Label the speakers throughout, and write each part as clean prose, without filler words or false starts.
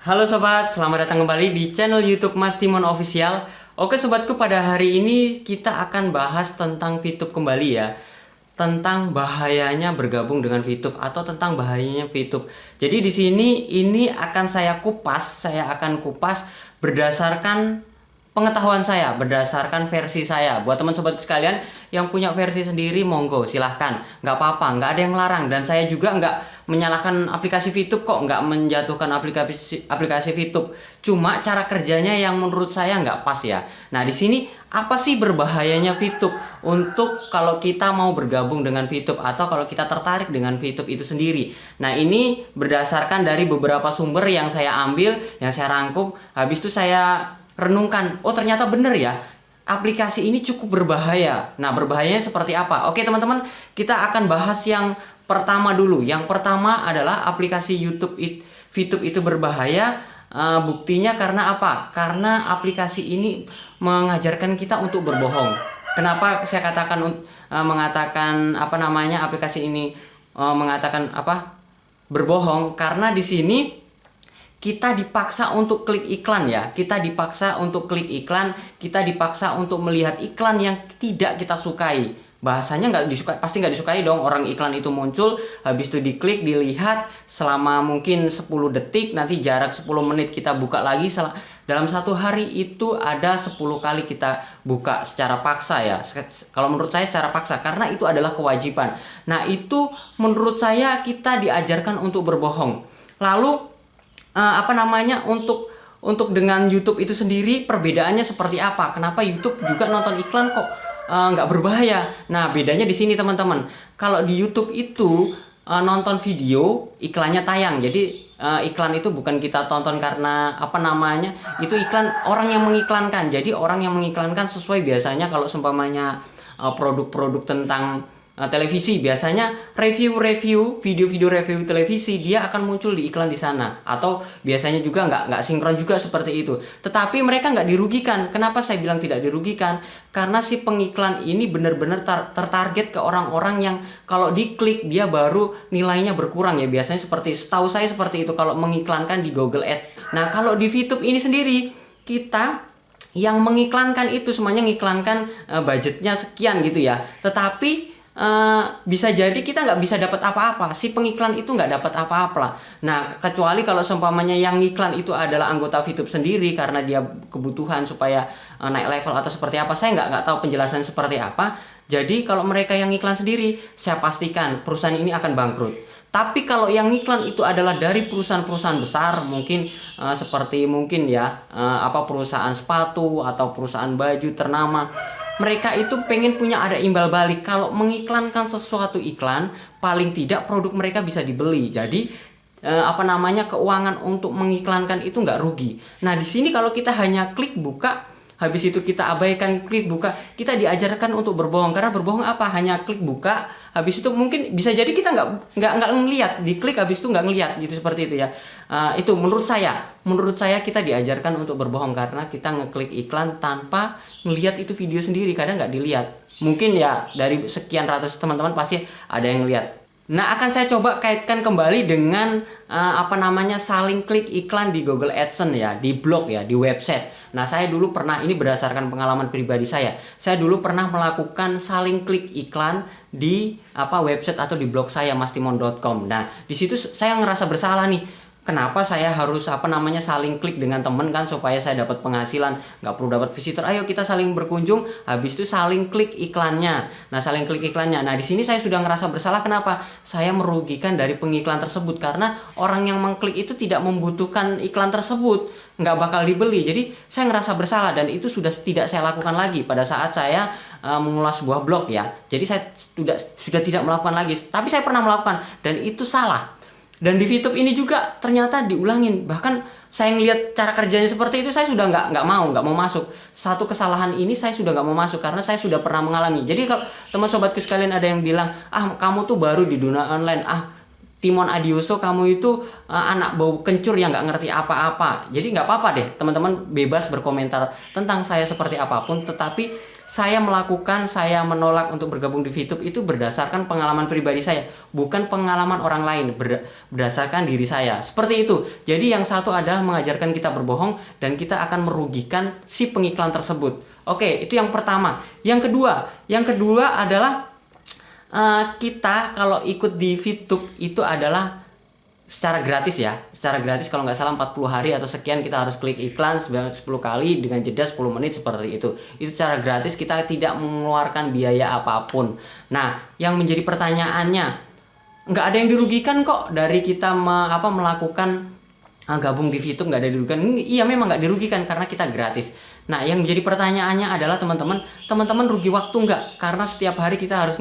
Speaker 1: Halo sobat, selamat datang kembali di channel YouTube Mas Timon Official. Oke sobatku, pada hari ini kita akan bahas tentang VTube kembali ya. Tentang bahayanya bergabung dengan VTube atau tentang bahayanya VTube. Jadi di sini ini akan saya akan kupas berdasarkan pengetahuan saya, berdasarkan versi saya. Buat teman sobatku sekalian yang punya versi sendiri, monggo silahkan, nggak apa-apa, nggak ada yang larang. Dan saya juga nggak menyalahkan aplikasi VTube kok, nggak menjatuhkan aplikasi VTube. Cuma cara kerjanya yang menurut saya nggak pas ya. Nah di sini apa sih berbahayanya VTube untuk kalau kita mau bergabung dengan VTube atau kalau kita tertarik dengan VTube itu sendiri. Nah ini berdasarkan dari beberapa sumber yang saya ambil, yang saya rangkum, habis itu saya renungkan, oh ternyata bener ya, aplikasi ini cukup berbahaya. Nah berbahayanya seperti apa? Oke teman-teman, kita akan bahas yang pertama dulu. Yang pertama adalah aplikasi VTube itu berbahaya. Buktinya karena apa? Karena aplikasi ini mengajarkan kita untuk berbohong. Kenapa saya katakan mengatakan aplikasi ini mengatakan berbohong? Karena di sini kita dipaksa untuk klik iklan ya. Kita dipaksa untuk klik iklan, kita dipaksa untuk melihat iklan yang tidak kita sukai. Bahasanya nggak disukai, pasti nggak disukai dong. Orang iklan itu muncul, habis itu diklik, dilihat selama mungkin 10 detik, nanti jarak 10 menit kita buka lagi. Dalam satu hari itu ada 10 kali kita buka secara paksa ya. Kalau menurut saya secara paksa, karena itu adalah kewajiban. Nah itu menurut saya kita diajarkan untuk berbohong. Lalu untuk dengan YouTube itu sendiri perbedaannya seperti apa? Kenapa YouTube juga nonton iklan kok nggak berbahaya? Nah bedanya di sini teman-teman. Kalau di YouTube itu nonton video, iklannya tayang. Jadi iklan itu bukan kita tonton karena itu iklan orang yang mengiklankan. Jadi orang yang mengiklankan sesuai biasanya kalau seumpamanya produk-produk tentang televisi, biasanya video-video review televisi dia akan muncul di iklan di sana, atau biasanya juga nggak sinkron juga seperti itu. Tetapi mereka nggak dirugikan. Kenapa saya bilang tidak dirugikan? Karena si pengiklan ini benar-benar tertarget ke orang-orang yang kalau diklik dia baru nilainya berkurang ya. Biasanya setahu saya seperti itu kalau mengiklankan di Google Ads. Nah kalau di VTube ini sendiri, kita yang mengiklankan itu semuanya mengiklankan budgetnya sekian gitu ya. Tetapi bisa jadi kita nggak bisa dapat apa-apa, si pengiklan itu nggak dapat apa-apa. Nah kecuali kalau seumpamanya yang ngiklan itu adalah anggota VTube sendiri karena dia kebutuhan supaya naik level atau seperti apa, saya nggak tahu penjelasan seperti apa. Jadi kalau mereka yang ngiklan sendiri, saya pastikan perusahaan ini akan bangkrut. Tapi kalau yang ngiklan itu adalah dari perusahaan-perusahaan besar, mungkin seperti perusahaan sepatu atau perusahaan baju ternama, mereka itu pengen punya ada imbal balik. Kalau mengiklankan sesuatu iklan, paling tidak produk mereka bisa dibeli. Jadi keuangan untuk mengiklankan itu nggak rugi. Nah di sini kalau kita hanya klik buka, habis itu kita abaikan klik buka, kita diajarkan untuk berbohong. Karena berbohong apa? Hanya klik buka, habis itu mungkin bisa jadi kita nggak ngelihat, diklik habis itu nggak ngelihat gitu, seperti itu ya. Itu menurut saya kita diajarkan untuk berbohong karena kita ngeklik iklan tanpa ngelihat itu video sendiri. Kadang nggak dilihat, mungkin ya dari sekian ratus teman-teman pasti ada yang ngelihat. Nah akan saya coba kaitkan kembali dengan saling klik iklan di Google AdSense ya, di blog ya, di website. Nah saya dulu pernah, ini berdasarkan pengalaman pribadi saya dulu pernah melakukan saling klik iklan di website atau di blog saya mastimon.com. Nah di situ saya ngerasa bersalah nih. Kenapa saya harus saling klik dengan temen kan, supaya saya dapat penghasilan, nggak perlu dapat visitor. Ayo kita saling berkunjung, habis itu saling klik iklannya. Nah saling klik iklannya. Nah di sini saya sudah ngerasa bersalah. Kenapa? Saya merugikan dari pengiklan tersebut karena orang yang mengklik itu tidak membutuhkan iklan tersebut, nggak bakal dibeli. Jadi saya ngerasa bersalah dan itu sudah tidak saya lakukan lagi pada saat saya mengulas sebuah blog ya. Jadi saya sudah tidak melakukan lagi. Tapi saya pernah melakukan dan itu salah. Dan di VTube ini juga ternyata diulangin. Bahkan saya ngelihat cara kerjanya seperti itu, saya sudah nggak mau masuk. Satu kesalahan ini saya sudah nggak mau masuk karena saya sudah pernah mengalami. Jadi kalau teman sobatku sekalian ada yang bilang, kamu tuh baru di dunia online, Timon Adioso, kamu itu anak bau kencur yang nggak ngerti apa-apa. Jadi nggak apa-apa deh, teman-teman bebas berkomentar tentang saya seperti apapun. Tetapi saya menolak untuk bergabung di VTube itu berdasarkan pengalaman pribadi saya, bukan pengalaman orang lain, berdasarkan diri saya. Seperti itu. Jadi yang satu adalah mengajarkan kita berbohong dan kita akan merugikan si pengiklan tersebut. Oke, itu yang pertama. Yang kedua adalah kita kalau ikut di VTube itu adalah secara gratis ya. Secara gratis, kalau nggak salah 40 hari atau sekian kita harus klik iklan 10 kali dengan jeda 10 menit seperti itu. Itu secara gratis, kita tidak mengeluarkan biaya apapun. Nah, yang menjadi pertanyaannya, nggak ada yang dirugikan kok dari kita melakukan gabung di VTube, nggak ada dirugikan. Iya, memang nggak dirugikan karena kita gratis. Nah, yang menjadi pertanyaannya adalah teman-teman rugi waktu nggak? Karena setiap hari kita harus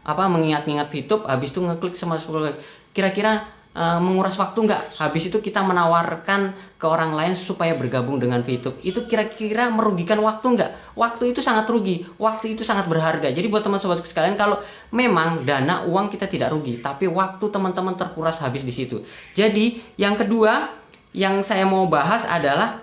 Speaker 1: mengingat-ingat VTube, habis itu ngeklik sama 10 kali. Kira-kira menguras waktu nggak? Habis itu kita menawarkan ke orang lain supaya bergabung dengan VTube. Itu kira-kira merugikan waktu nggak? Waktu itu sangat rugi, waktu itu sangat berharga. Jadi buat teman-sobatku sekalian, kalau memang dana uang kita tidak rugi, tapi waktu teman-teman terkuras habis di situ. Jadi yang kedua yang saya mau bahas adalah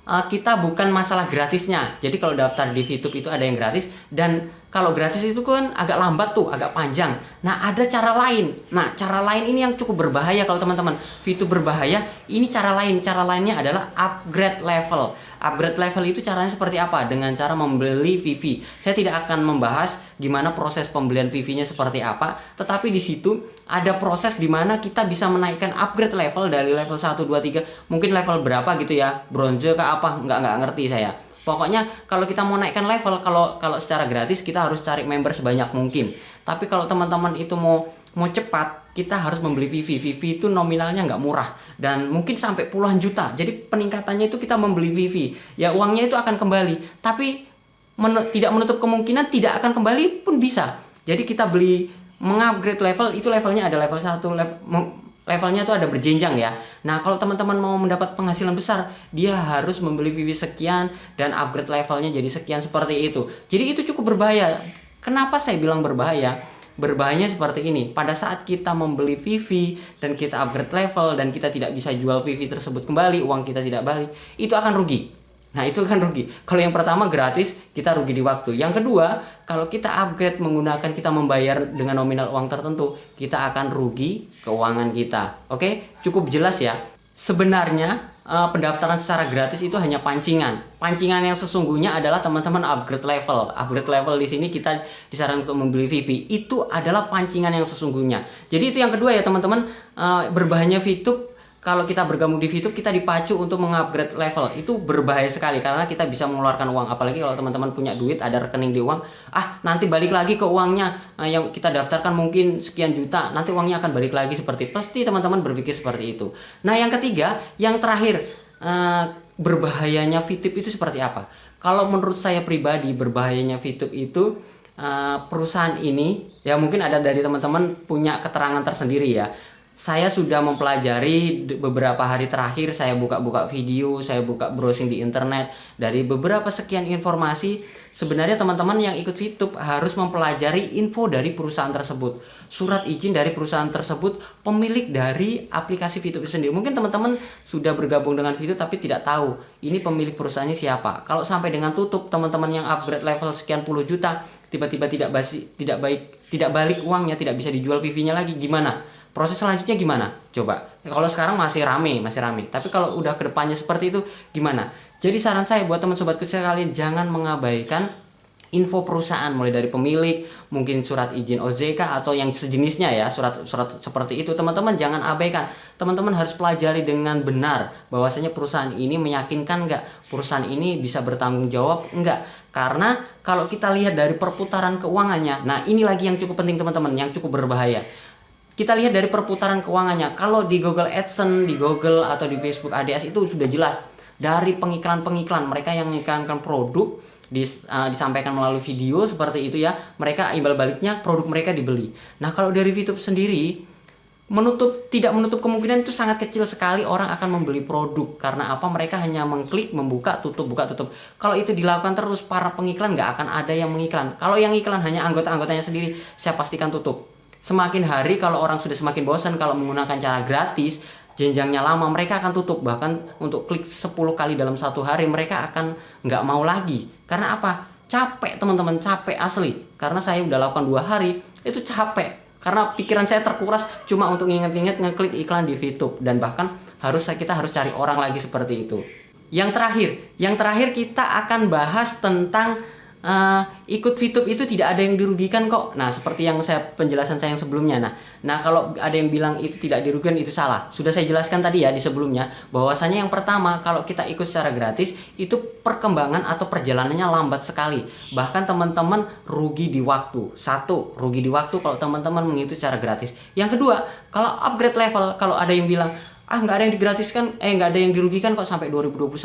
Speaker 1: kita bukan masalah gratisnya. Jadi kalau daftar di VTube itu ada yang gratis, dan kalau gratis itu kan agak lambat tuh, agak panjang. Nah, ada cara lain. Nah, cara lain ini yang cukup berbahaya kalau teman-teman. VTube berbahaya, ini cara lain. Cara lainnya adalah upgrade level. Upgrade level itu caranya seperti apa? Dengan cara membeli VV. Saya tidak akan membahas gimana proses pembelian VV-nya seperti apa, tetapi di situ ada proses di mana kita bisa menaikkan upgrade level dari level 1, 2, 3, mungkin level berapa gitu ya, bronze ke apa, nggak ngerti saya. Pokoknya kalau kita mau naikkan level, kalau secara gratis kita harus cari member sebanyak mungkin. Tapi kalau teman-teman itu mau cepat, kita harus membeli VV. VV itu nominalnya nggak murah dan mungkin sampai puluhan juta. Jadi peningkatannya itu kita membeli VV, ya uangnya itu akan kembali. Tapi tidak menutup kemungkinan tidak akan kembali pun bisa. Jadi kita beli mengupgrade level, itu levelnya ada level 1, levelnya tuh ada berjenjang ya. Nah, kalau teman-teman mau mendapat penghasilan besar, dia harus membeli VV sekian dan upgrade levelnya jadi sekian, seperti itu. Jadi itu cukup berbahaya. Kenapa saya bilang berbahaya? Berbahayanya seperti ini. Pada saat kita membeli VV dan kita upgrade level dan kita tidak bisa jual VV tersebut kembali, uang kita tidak balik, itu akan rugi. Nah, itu kan rugi. Kalau yang pertama gratis, kita rugi di waktu. Yang kedua, kalau kita upgrade menggunakan, kita membayar dengan nominal uang tertentu, kita akan rugi keuangan kita. Oke, cukup jelas ya. Sebenarnya pendaftaran secara gratis itu hanya pancingan. Pancingan yang sesungguhnya adalah teman-teman upgrade level. Upgrade level di sini kita disarankan untuk membeli VV. Itu adalah pancingan yang sesungguhnya. Jadi itu yang kedua ya teman-teman, berbahayanya VTube. Kalau kita bergabung di VTube, kita dipacu untuk mengupgrade level. Itu berbahaya sekali karena kita bisa mengeluarkan uang. Apalagi kalau teman-teman punya duit, ada rekening di uang. Nanti balik lagi ke uangnya yang kita daftarkan mungkin sekian juta. Nanti uangnya akan balik lagi seperti. Pasti teman-teman berpikir seperti itu. Nah, yang ketiga, yang terakhir, berbahayanya VTube itu seperti apa? Kalau menurut saya pribadi, berbahayanya VTube itu perusahaan ini, ya mungkin ada dari teman-teman punya keterangan tersendiri ya. Saya sudah mempelajari beberapa hari terakhir, saya buka-buka video, saya buka browsing di internet. Dari beberapa sekian informasi, sebenarnya teman-teman yang ikut VTube harus mempelajari info dari perusahaan tersebut. Surat izin dari perusahaan tersebut, pemilik dari aplikasi VTube itu sendiri. Mungkin teman-teman sudah bergabung dengan VTube tapi tidak tahu ini pemilik perusahaannya siapa. Kalau sampai dengan tutup, teman-teman yang upgrade level sekian puluh juta, tiba-tiba tidak balik uangnya, tidak bisa dijual PV-nya lagi, gimana? Proses selanjutnya gimana? Coba. Kalau sekarang masih rame. Tapi kalau udah kedepannya seperti itu gimana? Jadi saran saya buat teman sobatku sekalian, jangan mengabaikan info perusahaan, mulai dari pemilik, mungkin surat izin OJK atau yang sejenisnya ya, surat seperti itu. Teman-teman jangan abaikan. Teman-teman harus pelajari dengan benar bahwasanya perusahaan ini meyakinkan nggak, perusahaan ini bisa bertanggung jawab enggak. Karena kalau kita lihat dari perputaran keuangannya, nah ini lagi yang cukup penting teman-teman, yang cukup berbahaya. Kita lihat dari perputaran keuangannya. Kalau di Google AdSense, di Google atau di Facebook ADS itu sudah jelas dari pengiklan-pengiklan, mereka yang mengiklankan produk disampaikan melalui video seperti itu ya, mereka imbal baliknya produk mereka dibeli. Nah, kalau dari VTube sendiri tidak menutup kemungkinan itu sangat kecil sekali orang akan membeli produk. Karena apa? Mereka hanya mengklik, membuka, tutup, buka, tutup. Kalau itu dilakukan terus, para pengiklan nggak akan ada yang mengiklan. Kalau yang iklan hanya anggota-anggotanya sendiri, saya pastikan tutup. Semakin hari kalau orang sudah semakin bosan kalau menggunakan cara gratis, jenjangnya lama, mereka akan tutup. Bahkan untuk klik 10 kali dalam satu hari mereka akan nggak mau lagi. Karena apa? Capek teman-teman, capek asli. Karena saya udah lakukan 2 hari, itu capek. Karena pikiran saya terkuras cuma untuk nginget-nginget ngeklik iklan di VTube. Dan bahkan kita harus cari orang lagi seperti itu. Yang terakhir kita akan bahas tentang ikut VTube itu tidak ada yang dirugikan kok. Nah, seperti yang penjelasan saya yang sebelumnya. Nah, kalau ada yang bilang itu tidak dirugikan, itu salah. Sudah saya jelaskan tadi ya di sebelumnya, bahwasanya yang pertama, kalau kita ikut secara gratis itu perkembangan atau perjalanannya lambat sekali. Bahkan teman-teman rugi di waktu. Satu, rugi di waktu kalau teman-teman mengikuti secara gratis. Yang kedua, kalau upgrade level, kalau ada yang bilang nggak ada yang digratiskan, nggak ada yang dirugikan kok sampai 2021,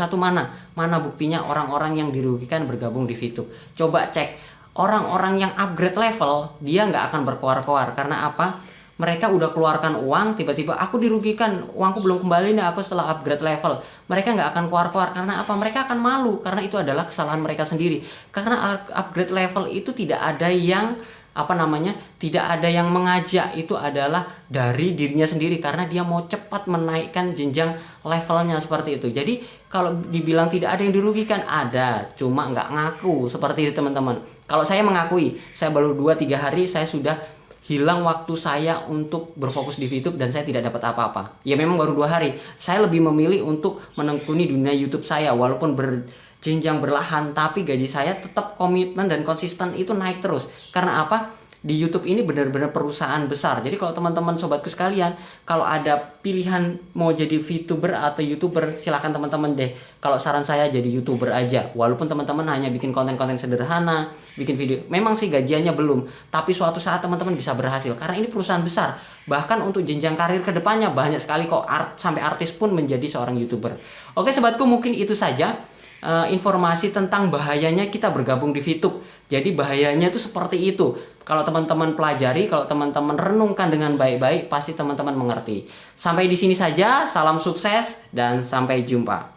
Speaker 1: mana buktinya orang-orang yang dirugikan bergabung di VTube. Coba cek orang-orang yang upgrade level, dia nggak akan berkoar-koar. Karena apa? Mereka udah keluarkan uang, tiba-tiba aku dirugikan, uangku belum kembali nih aku setelah upgrade level. Mereka nggak akan koar-koar. Karena apa? Mereka akan malu, karena itu adalah kesalahan mereka sendiri. Karena upgrade level itu tidak ada yang tidak ada yang mengajak, itu adalah dari dirinya sendiri karena dia mau cepat menaikkan jenjang levelnya seperti itu. Jadi kalau dibilang tidak ada yang dirugikan, ada, cuma nggak ngaku seperti itu teman-teman. Kalau saya mengakui, saya baru 2-3 hari saya sudah hilang waktu saya untuk berfokus di VTube dan saya tidak dapat apa-apa. Ya memang baru 2 hari. Saya lebih memilih untuk menekuni dunia YouTube saya walaupun jenjang berlahan, tapi gaji saya tetap komitmen dan konsisten itu naik terus. Karena apa? Di YouTube ini benar-benar perusahaan besar. Jadi kalau teman-teman sobatku sekalian, kalau ada pilihan mau jadi VTuber atau YouTuber, silahkan teman-teman deh. Kalau saran saya jadi YouTuber aja. Walaupun teman-teman hanya bikin konten-konten sederhana, bikin video. Memang sih gajiannya belum, tapi suatu saat teman-teman bisa berhasil. Karena ini perusahaan besar. Bahkan untuk jenjang karir kedepannya banyak sekali kok. Sampai artis pun menjadi seorang YouTuber. Oke sobatku, mungkin itu saja informasi tentang bahayanya kita bergabung di VTube. Jadi bahayanya itu seperti itu. Kalau teman-teman pelajari, kalau teman-teman renungkan dengan baik-baik, pasti teman-teman mengerti. Sampai di sini saja, salam sukses dan sampai jumpa.